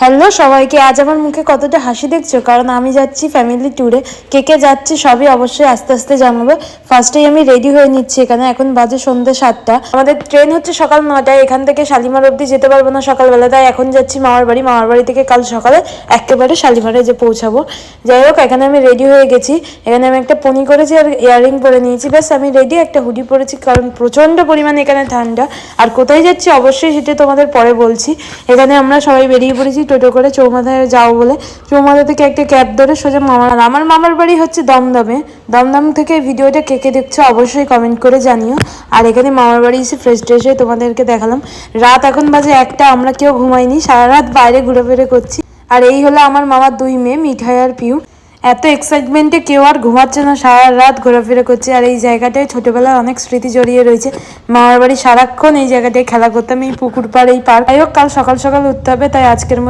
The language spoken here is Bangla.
হ্যালো সবাইকে, আজ আমার মুখে কতটা হাসি দেখছো, কারণ আমি যাচ্ছি ফ্যামিলি ট্যুরে। কে কে যাচ্ছি সবই অবশ্যই আস্তে আস্তে জানাবো। ফার্স্টেই আমি রেডি হয়ে নিচ্ছি, এখানে এখন বাজে সন্ধ্যে 7টা। আমাদের ট্রেন হচ্ছে সকাল 9টায়, এখান থেকে শালিমার অবধি যেতে পারবো না সকালবেলা, তাই এখন যাচ্ছি মামার বাড়ি থেকে কাল সকালে একেবারে শালিমারে যে পৌঁছাবো। যাই হোক, এখানে আমি রেডি হয়ে গেছি। এখানে আমি একটা পনি করেছি আর ইয়াররিং পরে নিয়েছি, ব্যাস আমি রেডি। একটা হুডি পরেছি কারণ প্রচণ্ড পরিমাণে এখানে ঠান্ডা। আর কোথায় যাচ্ছি অবশ্যই সেটা তোমাদের পরে বলছি। এখানে আমরা সবাই বেরিয়ে পড়েছি টোটো করে চৌমাথায় যাও বলে। চৌমাথা থেকে একটা ক্যাব ধরে সোজা আমার মামার বাড়ি হচ্ছে দমদমে। দমদম থেকে ভিডিওটা কে কে দেখছো অবশ্যই কমেন্ট করে জানিও। আর এখানে মামার বাড়ি এসে ফ্রেশ ট্রেশ হয়ে তোমাদেরকে দেখালাম। রাত এখন বাজে 1টা, আমরা কেউ ঘুমাইনি, সারা রাত বাইরে ঘুরেফিরে করছি। আর এই হলো আমার মামার 2 মেয়ে, মিঠাই আর পিউ। এত এক্সাইটমেন্টে কেউ আর ঘুমাচ্ছে না, সারা রাত ঘোরাফেরা করছে। আর এই জায়গাটায় ছোটবেলায় অনেক স্মৃতি জড়িয়ে রয়েছে। মামার বাড়ি সারাক্ষণ এই জায়গাটায় খেলা করতাম, এই পুকুর পাড়, এই পার্ক। যাই হোক, কাল সকাল সকাল উঠতে হবে, তাই আজকের মতো